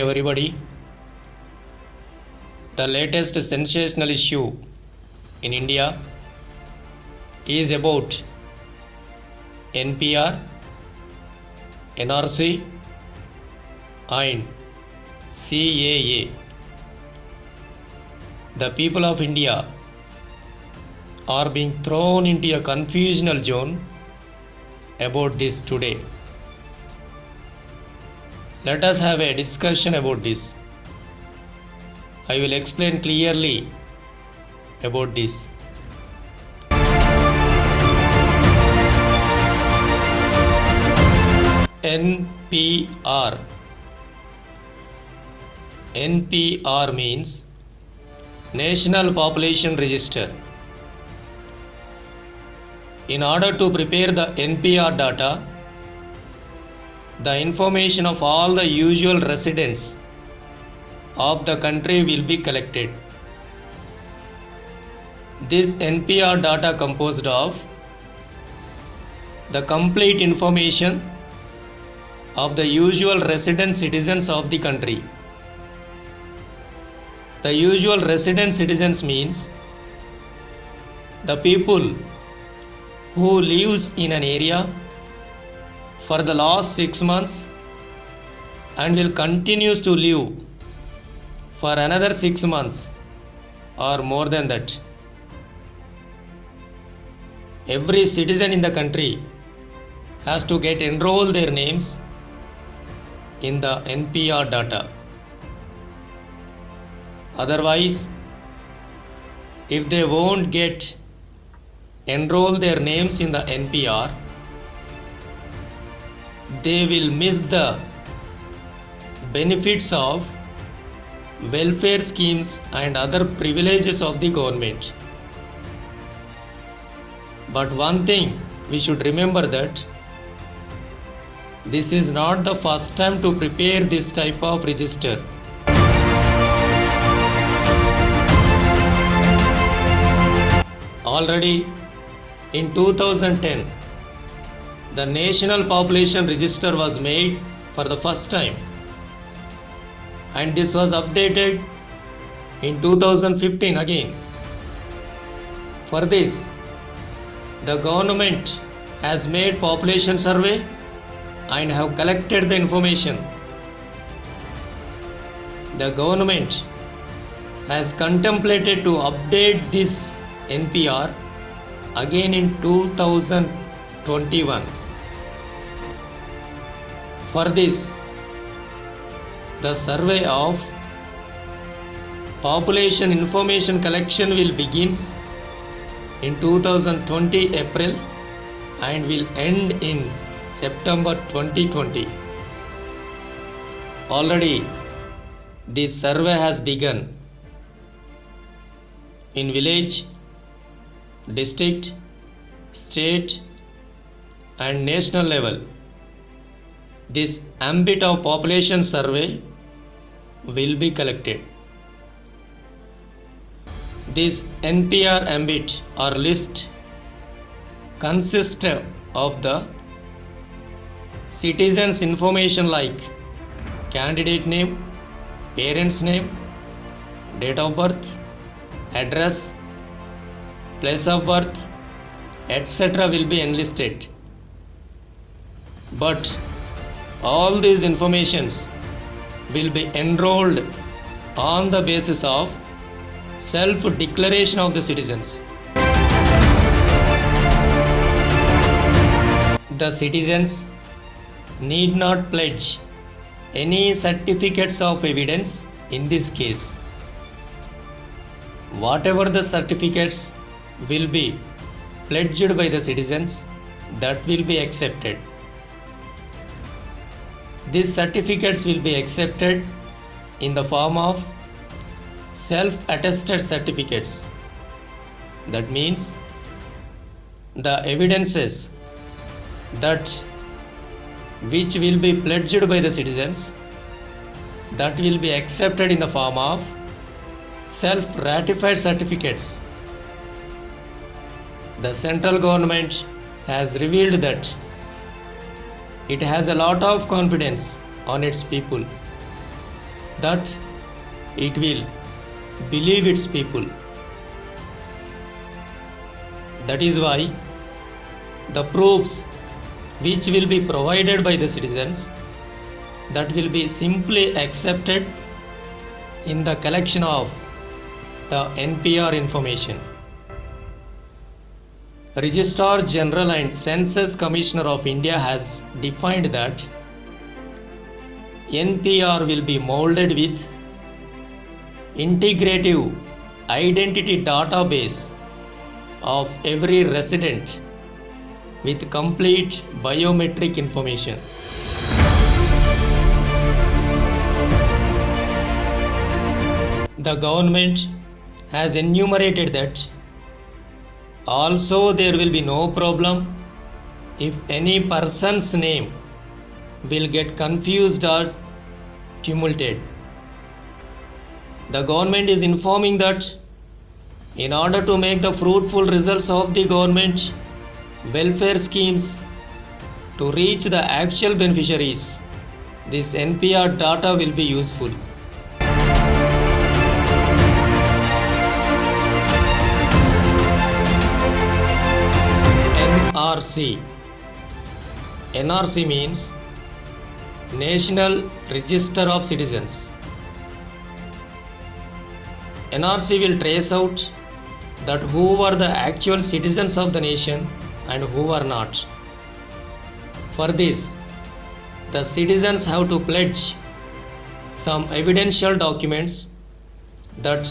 everybody. The latest sensational issue in India is about NPR, NRC and CAA. The people of India are being thrown into a confusional zone about this today. Let us have a discussion about this. I will explain clearly about this. NPR. NPR means National Population Register. In order to prepare the NPR data, the information of all the usual residents of the country will be collected. This NPR data composed of the complete information of the usual resident citizens of the country. The usual resident citizens means the people who lives in an area for the last 6 months and will continues to live for another 6 months or more than that. Every citizen in the country has to get enroll their names in the NPR data. Otherwise, if they won't get enroll their names in the NPR, they will miss the benefits of welfare schemes and other privileges of the government. But one thing we should remember that this is not the first time to prepare this type of register. Already in 2010, the National Population Register was made for the first time, and this was updated in 2015 again. For this, the government has made population survey and have collected the information. The government has contemplated to update this NPR again in 2021. For this, the survey of population information collection will begin in 2020 April and will end in September 2020. Already this survey has begun in village, district, state and national level. This ambit of population survey will be collected. This NPR ambit or list consists of the citizens' information like candidate name, parents' name, date of birth, address, place of birth, etc. will be enlisted. But all these informations will be enrolled on the basis of self-declaration of the citizens. The citizens need not pledge any certificates of evidence in this case. Whatever the certificates will be pledged by the citizens, that will be accepted. These certificates will be accepted in the form of self-attested certificates. That means the evidences that which will be pledged by the citizens, that will be accepted in the form of self-ratified certificates. The central government has revealed that it has a lot of confidence on its people that it will believe its people. That is why the proofs which will be provided by the citizens, that will be simply accepted in the collection of the NPR information. Registrar General and Census Commissioner of India has defined that NPR will be molded with integrative identity database of every resident with complete biometric information. The government has enumerated that also there will be no problem if any person's name will get confused or tumulted. The government is informing that in order to make the fruitful results of the government welfare schemes to reach the actual beneficiaries, this NPR data will be useful. NRC. NRC means National Register of Citizens. NRC will trace out that who are the actual citizens of the nation and who are not. For this, the citizens have to pledge some evidential documents that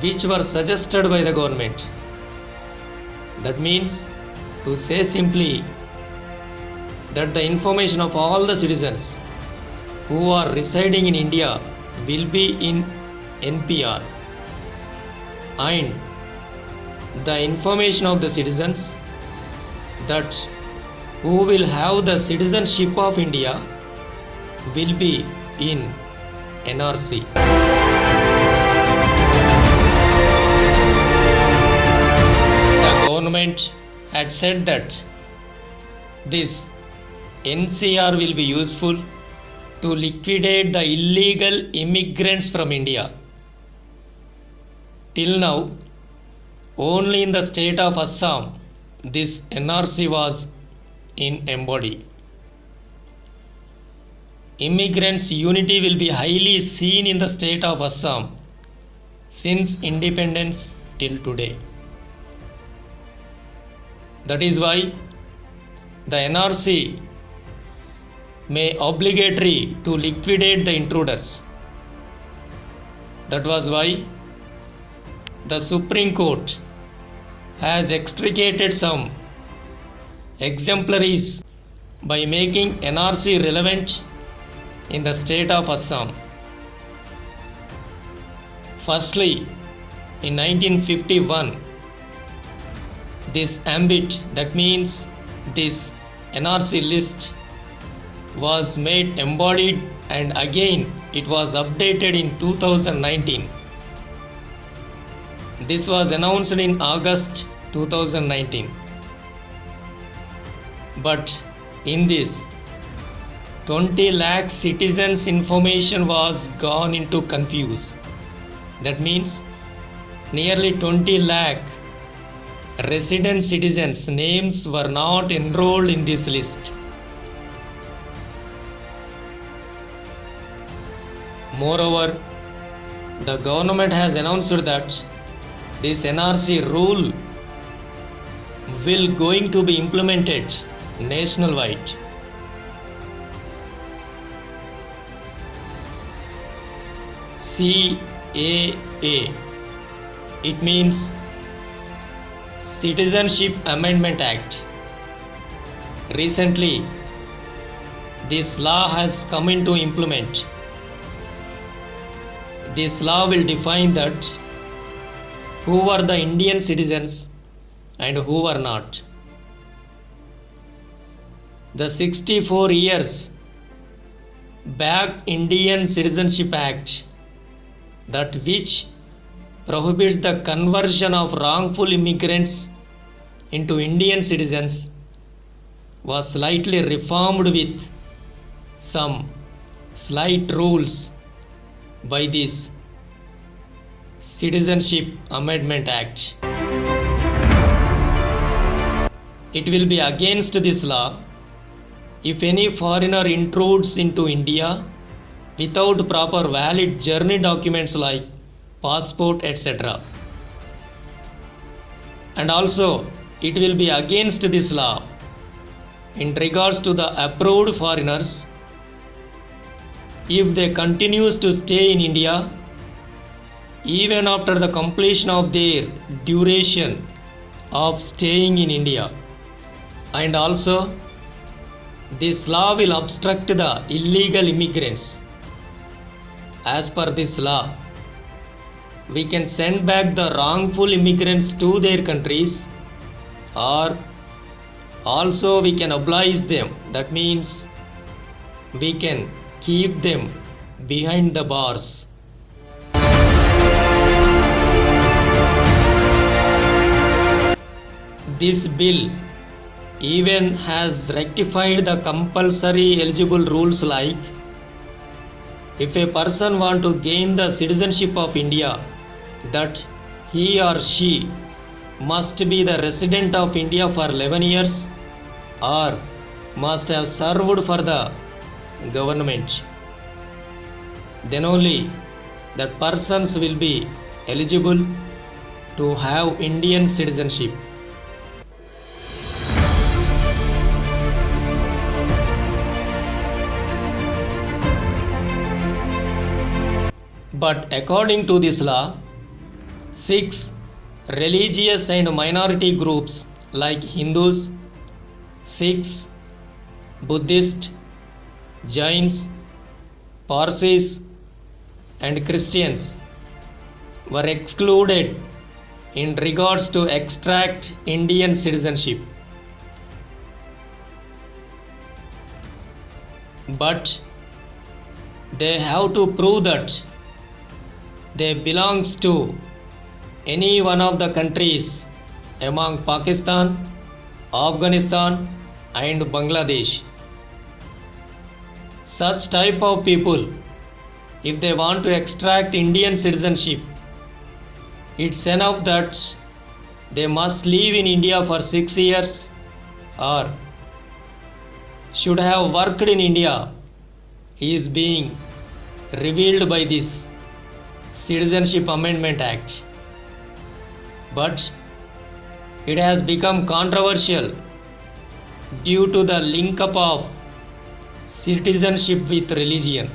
which were suggested by the government. That means, to say simply, that the information of all the citizens who are residing in India will be in NPR, and the information of the citizens that who will have the citizenship of India will be in NRC. The government had said that this NCR will be useful to liquidate the illegal immigrants from India. Till now, only in the state of Assam this NRC was in embodied. Immigrants' unity will be highly seen in the state of Assam since independence till today. That is why the NRC may obligatory to liquidate the intruders. That was why the Supreme Court has extricated some exemplaries by making NRC relevant in the state of Assam. Firstly, in 1951, this ambit, that means this NRC list, was made embodied, and again it was updated in 2019. This was announced in August 2019. But in this, 20 lakh citizens' information was gone into confuse. That means nearly 20 lakh resident citizens' names were not enrolled in this list. Moreover, the government has announced that this NRC rule will going to be implemented nationwide. CAA, it means Citizenship Amendment Act. Recently, this law has come into implement. This law will define that who are the Indian citizens and who are not. The 64 years back Indian Citizenship Act, that which prohibits the conversion of wrongful immigrants into Indian citizens, was slightly reformed with some slight rules by this Citizenship Amendment Act. It will be against this law if any foreigner intrudes into India without proper valid journey documents like passport, etc. And also it will be against this law in regards to the approved foreigners if they continues to stay in India even after the completion of their duration of staying in India. And also this law will obstruct the illegal immigrants. As per this law, we can send back the wrongful immigrants to their countries, or also we can oblige them. That means we can keep them behind the bars. This bill even has rectified the compulsory eligible rules like if a person want to gain the citizenship of India, that he or she must be the resident of India for 11 years or must have served for the government. Then only that persons will be eligible to have Indian citizenship. But according to this law, 6 religious and minority groups like Hindus, Sikhs, Buddhists, Jains, Parsis and Christians were excluded in regards to extract Indian citizenship. But they have to prove that they belongs to any one of the countries among Pakistan, Afghanistan and Bangladesh. Such type of people, if they want to extract Indian citizenship, it's enough that they must live in India for 6 years or should have worked in India, is being revealed by this Citizenship Amendment Act. But it has become controversial due to the link up of citizenship with religion.